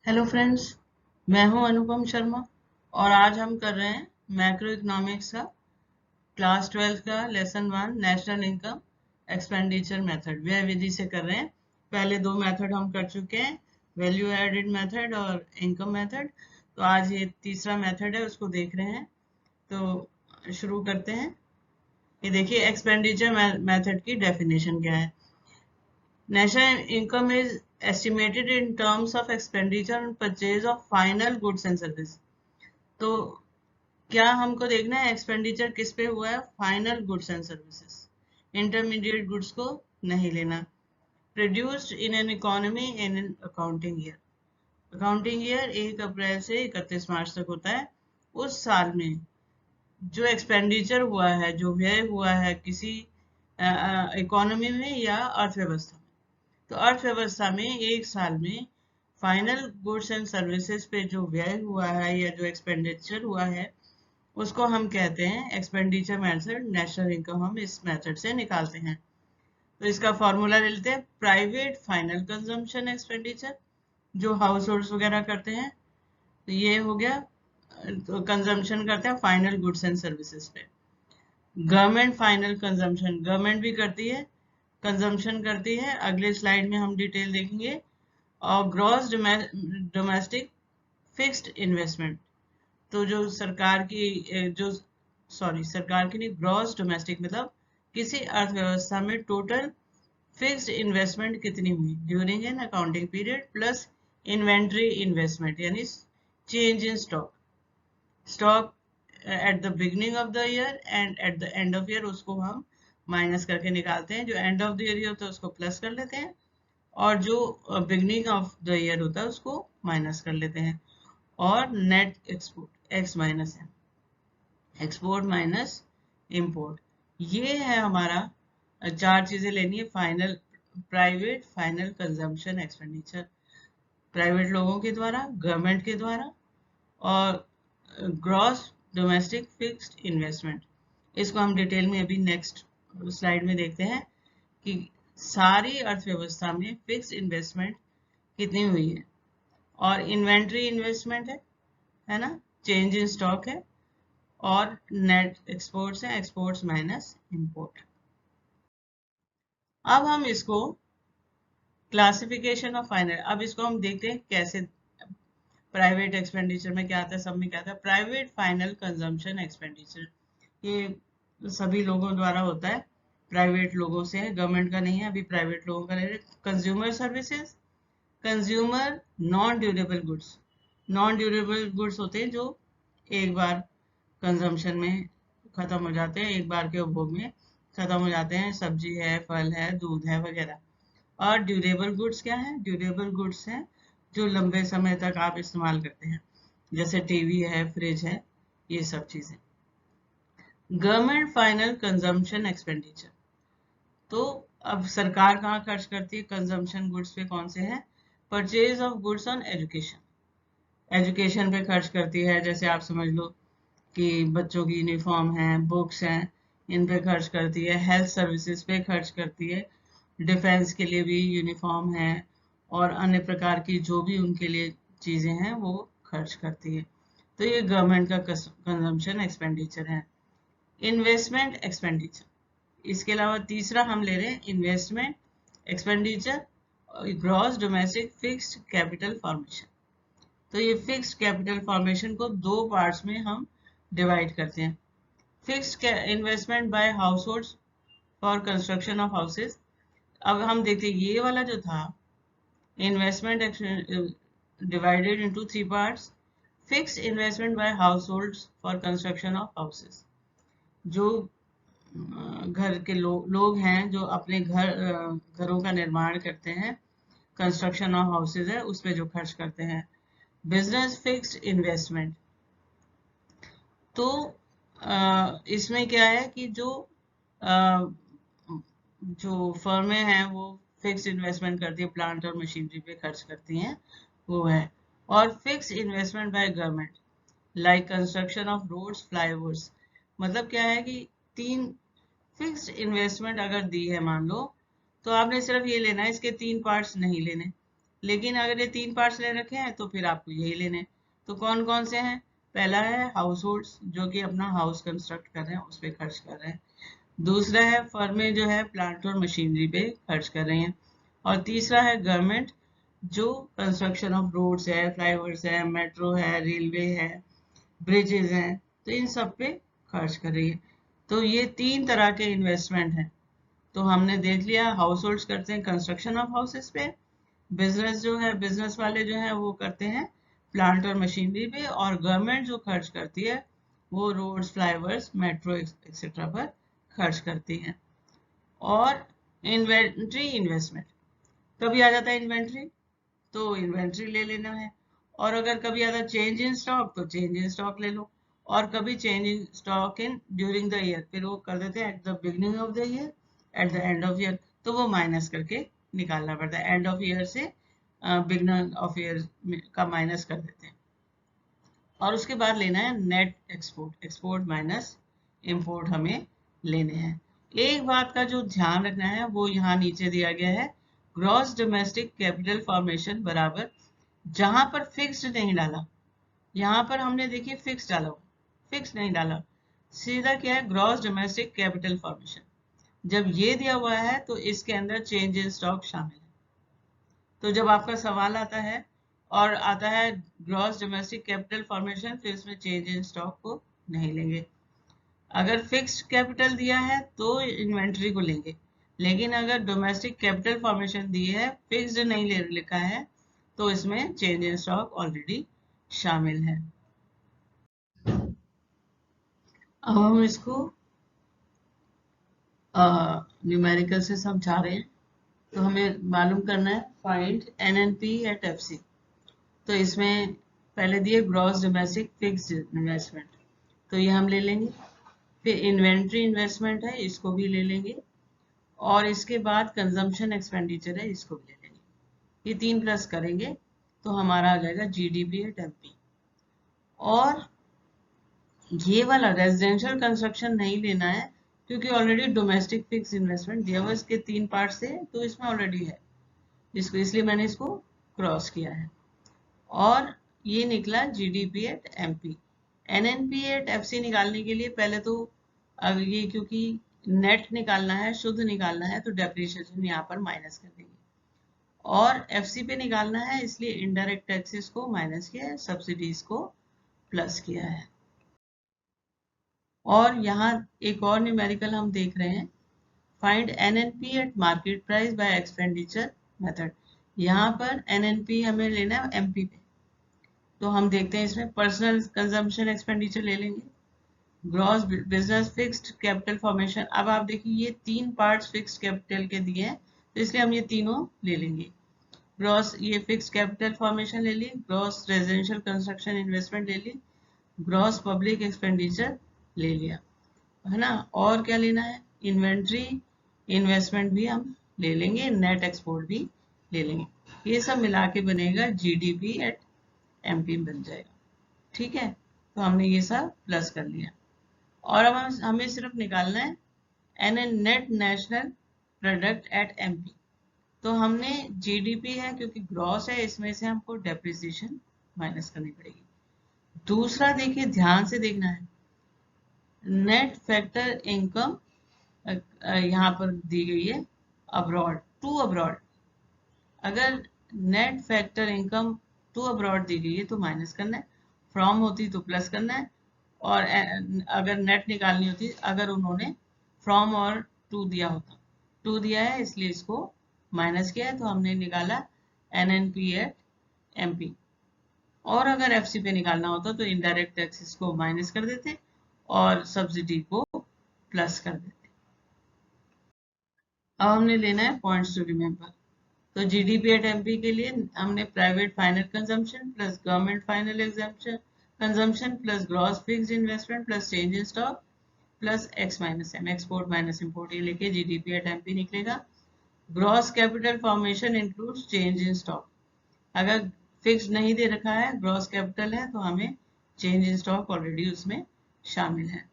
Hello friends, मैं हूं अनुपम शर्मा और आज हम कर रहे हैं मैक्रो इकोनॉमिक्स का क्लास 12 का lesson 1 national income expenditure method व्यय विधि से कर रहे हैं। पहले दो मेथड हम कर चुके हैं, वैल्यू एडेड मेथड और इनकम मेथड। तो आज ये तीसरा मेथड है, उसको देख रहे हैं। तो शुरू करते हैं। ये देखिए, एक्सपेंडिचर मेथड की डेफिनेशन क्या है। National income is estimated in terms of expenditure on purchase of final goods and services. तो क्या हमको देखना है एक्सपेंडिचर किस पे हुआ है? Final goods and services, intermediate goods को नहीं लेना। Produced in an economy in an accounting year. Accounting year 1 अप्रैल से 31 मार्च तक होता है। उस साल में जो एक्सपेंडिचर हुआ है, जो व्यय हुआ है किसी इकोनॉमी में या अर्थव्यवस्था, तो अर्थव्यवस्था में एक साल में फाइनल गुड्स एंड सर्विसेज पे जो व्यय हुआ है या जो एक्सपेंडिचर हुआ है, उसको हम कहते हैं एक्सपेंडिचर मेथड। नेशनल इनकम हम इस मेथड से निकालते हैं। तो इसका फॉर्मूला ले लेते हैं। प्राइवेट फाइनल कंजम्पशन एक्सपेंडिचर, जो हाउस होल्ड्स वगैरह करते हैं, तो ये हो गया। तो कंजम्पशन करते हैं फाइनल गुड्स एंड सर्विसेज पे। गवर्नमेंट फाइनल कंजम्पशन, गवर्नमेंट भी करती है, कंजम्पशन करती है। अगले स्लाइड में हम डिटेल देखेंगे। और ग्रॉस डोमेस्टिक फिक्स्ड इन्वेस्टमेंट, तो जो सरकार की जो सरकार की नहीं, ग्रॉस डोमेस्टिक मतलब किसी अर्थव्यवस्था में टोटल फिक्स्ड इन्वेस्टमेंट कितनी हुई during an accounting period, plus inventory investment यानी change in stock at the beginning of the year and at the end of year, उसको हम माइनस करके निकालते हैं। जो एंड ऑफ द ईयर होता है उसको प्लस कर लेते हैं, और जो बिगनिंग ऑफ द ईयर होता है उसको माइनस कर लेते हैं। और नेट एक्सपोर्ट एक्स माइनस है, एक्सपोर्ट माइनस इंपोर्ट, ये है हमारा। चार चीजें लेनी है। Final private final consumption expenditure, private लोगों के द्वारा, गवर्नमेंट के द्वारा, और ग्रॉस डोमेस्टिक फिक्स्ड इन्वेस्टमेंट। इसको हम डिटेल में अभी नेक्स्ट स्लाइड में देखते हैं कि सारी अर्थव्यवस्था में फिक्स्ड इन्वेस्टमेंट कितनी हुई है। और इन्वेंट्री इन्वेस्टमेंट है ना, चेंज इन स्टॉक है, और नेट एक्सपोर्ट्स है, एक्सपोर्ट्स माइनस इंपोर्ट। अब हम इसको क्लासिफिकेशन ऑफ फाइनल, अब इसको हम देखते हैं कैसे। प्राइवेट एक्सपेंडिचर में क्या आता है, सब में क्या आता है? प्राइवेट फाइनल कंजम्पशन एक्सपेंडिचर, ये सभी लोगों द्वारा होता है, प्राइवेट लोगों से है, गवर्नमेंट का नहीं है। अभी प्राइवेट लोगों का ले रहे। Consumer services, consumer non durable goods, non durable goods होते हैं जो एक बार कंजम्पशन में खत्म हो जाते हैं, एक बार के उपभोग में खत्म हो जाते हैं। सब्जी है, फल है, दूध है वगैरह। और ड्यूरेबल गुड्स क्या है? ड्यूरेबल गुड्स हैं जो लंबे समय तक आप इस्तेमाल करते हैं, जैसे टीवी है, फ्रिज है, ये सब चीजें। गवर्नमेंट फाइनल कंजम्पशन एक्सपेंडिचर, तो अब सरकार कहाँ खर्च करती है कंजम्पशन गुड्स पे? कौन से हैं? Purchase of goods on education, education पे खर्च करती है। जैसे आप समझ लो कि बच्चों की यूनिफॉर्म है, बुक्स हैं, इन पे खर्च करती है। हेल्थ सर्विसेज पे खर्च करती है, डिफेंस के लिए भी यूनिफॉर्म है, और अन्य प्रकार की जो भी उनके लिए चीजें हैं वो खर्च करती है। तो ये गवर्नमेंट का कंजम्पशन एक्सपेंडिचर है। इन्वेस्टमेंट एक्सपेंडिचर, इसके अलावा तीसरा हम ले रहे हैं investment expenditure, gross domestic fixed capital formation. तो ये फिक्स्ड कैपिटल फॉर्मेशन को दो पार्ट्स में हम डिवाइड करते हैं। Fixed investment bye house holds for construction of houses. अब हम देखते हैं ये वाला जो था investment divided into three parts. Fixed investment bye house holds for construction of houses, जो घर के लोग हैं जो अपने घरों का निर्माण करते हैं, कंस्ट्रक्शन ऑफ हाउसेज है उस पे जो खर्च करते हैं। बिजनेस फिक्स्ड इन्वेस्टमेंट, तो इसमें क्या है कि जो फर्में हैं वो फिक्स्ड इन्वेस्टमेंट करती है, प्लांट और मशीनरी पे खर्च करती हैं, वो है। और fixed investment by government like construction of roads, flyovers, मतलब क्या है कि तीन फिक्स्ड इन्वेस्टमेंट अगर दी है मान लो, तो आपने सिर्फ ये लेना है, इसके तीन पार्ट्स नहीं लेने। लेकिन अगर ये 3 पार्ट्स ले रखे हैं तो फिर आपको यही लेने हैं। तो कौन कौन से हैं? पहला है हाउस होल्ड्स, जो कि अपना हाउस कंस्ट्रक्ट कर रहे हैं, उस पर खर्च कर रहे हैं। दूसरा है फर्में जो है प्लांट और मशीनरी पे खर्च कर रही हैं। और तीसरा है गवर्नमेंट, जो कंस्ट्रक्शन ऑफ रोड्स है, फ्लाईओवर्स है, मेट्रो है, रेलवे है, ब्रिजेज हैं, तो इन सब पे खर्च कर रही है। तो ये 3 तरह के इन्वेस्टमेंट हैं। तो हमने देख लिया, हाउस होल्ड्स करते हैं कंस्ट्रक्शन ऑफ हाउसेस पे, बिजनेस जो है, बिजनेस वाले जो है वो करते हैं प्लांट और मशीनरी पे, और गवर्नमेंट जो खर्च करती है वो रोड्स, फ्लाईओवर्स, मेट्रो एक्सेट्रा पर खर्च करती है। और इन्वेंट्री इन्वेस्टमेंट, कभी आ जाता है इन्वेंट्री, तो इन्वेंट्री ले लेना है। और अगर कभी आता है चेंज इन स्टॉक, तो चेंज इन स्टॉक ले लो। और कभी change in stock in during the year, फिर वो कर देते हैं eight the beginning of the year, eight the end of year, तो वो माइनस करके निकालना पड़ता है। एंड ऑफ ईयर से बिगनिंग ऑफ ईयर का माइनस कर देते हैं। और उसके बाद लेना है net export, export minus import हमें लेने हैं। एक बात का जो ध्यान रखना है वो यहाँ नीचे दिया गया है, ग्रॉस डोमेस्टिक कैपिटल फॉर्मेशन बराबर, जहां पर फिक्स्ड नहीं डाला, यहाँ पर हमने देखिए फिक्स डाला, फिक्स नहीं डाला, सीधा क्या है ग्रॉस डोमेस्टिक कैपिटल फॉर्मेशन। जब ये दिया हुआ है तो इसके अंदर चेंज इन स्टॉक शामिल है। तो जब आपका सवाल आता है और आता है ग्रॉस डोमेस्टिक कैपिटल फॉर्मेशन, फिर इसमें चेंज इन स्टॉक को नहीं लेंगे। अगर फिक्स्ड कैपिटल दिया है तो इन्वेंट्री को लेंगे, लेकिन अगर डोमेस्टिक कैपिटल फॉर्मेशन दी है, फिक्स्ड नहीं ले लिखा है, तो इसमें चेंज इन स्टॉक ऑलरेडी शामिल है। अब हम इसको न्यूमेरिकल से समझा रहे हैं। तो हमें मालूम करना है फाइंड NNP एट FC। तो इसमें पहले दिए ग्रॉस डोमेस्टिक फिक्स्ड इन्वेस्टमेंट, तो ये हम ले लेंगे। फिर इन्वेंट्री इन्वेस्टमेंट है, इसको भी ले लेंगे। और इसके बाद कंजम्पशन एक्सपेंडिचर है, इसको भी ले लेंगे। ये 3 प्लस करेंगे तो हमारा आ जाएगा GDP एट MP। और ये वाला रेजिडेंशियल कंस्ट्रक्शन नहीं लेना है, क्योंकि ऑलरेडी डोमेस्टिक फिक्स इन्वेस्टमेंट दिया हुआ इसके 3 पार्ट से, तो इसमें ऑलरेडी है, इसको इसलिए मैंने इसको क्रॉस किया है। और ये निकला GDP at MP। NNP at FC निकालने के लिए पहले तो अब ये क्योंकि नेट निकालना है, शुद्ध निकालना है, तो डेप्रिसिएशन यहाँ पर माइनस कर देंगे। और FC पे निकालना है, इसलिए इनडायरेक्ट टैक्सेस को माइनस किया है, सब्सिडीज को प्लस किया है। और यहाँ एक और न्यूमेरिकल हम देख रहे हैं, find NNP eight market price by expenditure method. यहाँ पर NNP हमें लेना है MP पे, तो हम देखते हैं इसमें पर्सनल कंजम्पशन एक्सपेंडिचर ले लेंगे, gross business fixed capital formation. अब आप देखिए ये 3 पार्ट्स फिक्स्ड कैपिटल के दिए हैं, तो इसलिए हम ये तीनों ले लेंगे। ग्रॉस ये फिक्स्ड कैपिटल फॉर्मेशन ले ली, ग्रॉस रेजिडेंशियल कंस्ट्रक्शन इन्वेस्टमेंट ले ली, ग्रॉस पब्लिक एक्सपेंडिचर ले लिया, है ना। और क्या लेना है, इन्वेंट्री इन्वेस्टमेंट भी हम ले लेंगे, नेट एक्सपोर्ट भी ले लेंगे। ये सब मिला के बनेगा GDP एट MP बन जाएगा। ठीक है, तो हमने ये सब प्लस कर लिया। और अब हमें सिर्फ निकालना है net national product at MP। तो हमने GDP है क्योंकि ग्रॉस है, इसमें से हमको डेप्रिसिएशन माइनस करनी पड़ेगी। दूसरा देखिए, ध्यान से देखना है, नेट फैक्टर इनकम यहाँ पर दी गई है अब्रॉड, टू अब्रॉड। अगर net factor income to abroad दी गई है तो माइनस करना है, फ्रॉम होती तो प्लस करना है। और अगर नेट निकालनी होती, अगर उन्होंने फ्रॉम और टू दिया होता, टू दिया है इसलिए इसको माइनस किया है, तो हमने निकाला NNP एट MP। और अगर FC पे निकालना होता तो इनडायरेक्ट टैक्सेस को माइनस कर देते और सब्सिडी को प्लस कर देते। अब हमने लेना है पॉइंट्स टू रिमेम्बर। तो GDP एट MP के लिए हमने private final consumption plus government final exemption consumption plus gross fixed investment plus change in stock plus X minus M, export minus import, ये लेके GDP एट MP निकलेगा। Gross capital formation includes change in stock. अगर fix नहीं दे रखा है, gross capital है, तो हमें चेंज इन स्टॉक ऑलरेडी उसमें शामिल है।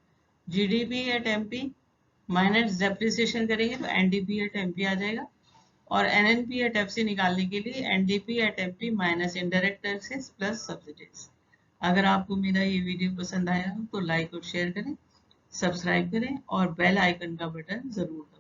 GDP at MP minus depreciation करेंगे तो NDP एट MP आ जाएगा। और NNP एट FC निकालने के लिए NDP at FP minus indirect taxes plus subsidies. अगर आपको मेरा ये वीडियो पसंद आया हो तो लाइक और शेयर करें, सब्सक्राइब करें और बेल आइकन का बटन जरूर दबाएं।